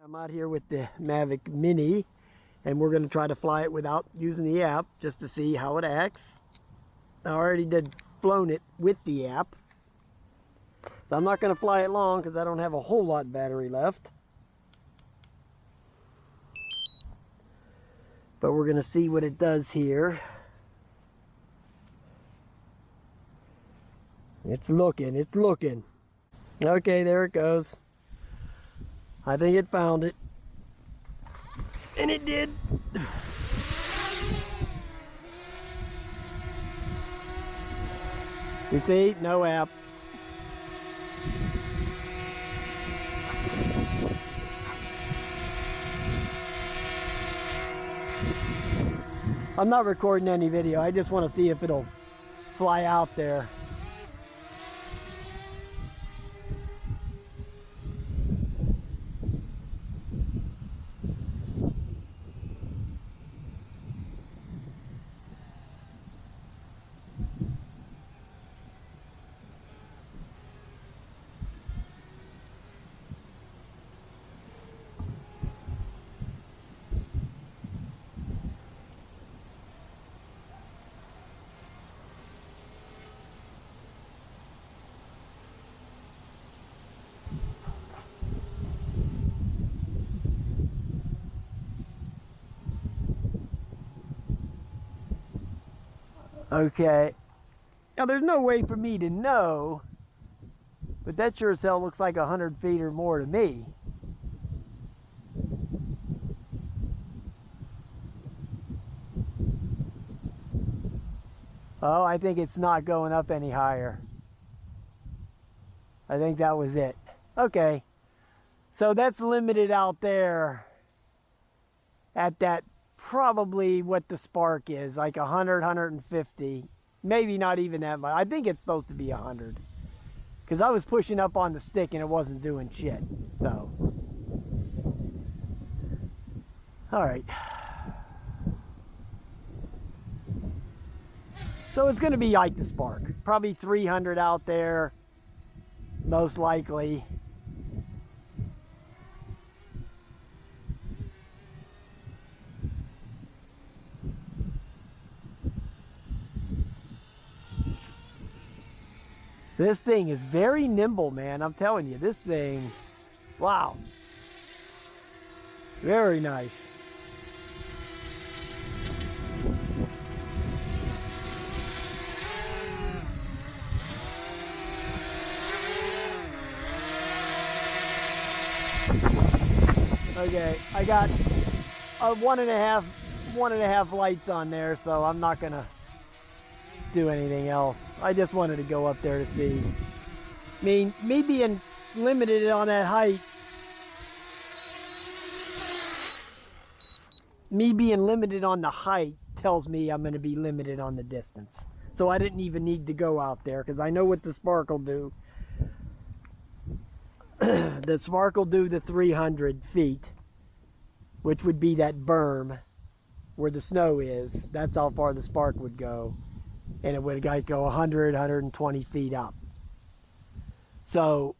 I'm out here with the Mavic Mini, and we're going to try to fly it without using the app just to see how it acts. I already did flown it with the app, so I'm not going to fly it long because I don't have a whole lot of battery left. But we're going to see what it does here. It's looking. Okay, there it goes. I think it found it. And it did. You see, no app. I'm not recording any video. I just want to see if it'll fly out there. Okay, now there's no way for me to know, but that sure as hell looks like 100 feet or more to me. Oh, I think it's not going up any higher. I think that was it. Okay, so that's limited out there at that. Probably what the spark is, like 100, 150, maybe not even that much. I think it's supposed to be 100 because I was pushing up on the stick and it wasn't doing shit. So, all right. So it's going to be like the spark, probably 300 out there, most likely. This thing is very nimble, man. I'm telling you, this thing, wow. Very nice. Okay, I got a one and a half lights on there, so I'm not gonna do anything else. I just wanted to go up there to see. I mean, me being limited on that height, me being limited on the height tells me I'm going to be limited on the distance. So I didn't even need to go out there because I know what the spark will do. The spark will do the 300 feet, which would be that berm where the snow is. That's how far the spark would go. And it would go 100, 120 feet up. So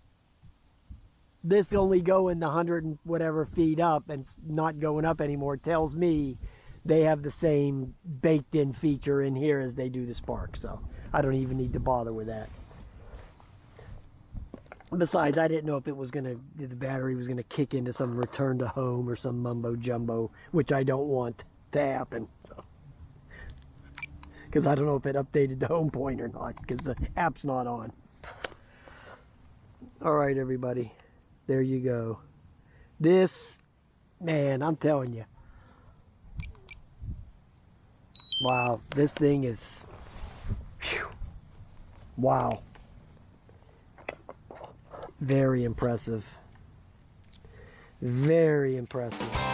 this only going the 100 and whatever feet up and not going up anymore tells me they have the same baked in feature in here as they do the spark. So I don't even need to bother with that. Besides, I didn't know if it was the battery was gonna kick into some return to home or some mumbo jumbo, which I don't want to happen. So. Because I don't know if it updated the home point or not, because the app's not on. Alright, everybody. There you go. This, man, I'm telling you. Wow, this thing is... Whew, wow. Very impressive. Very impressive.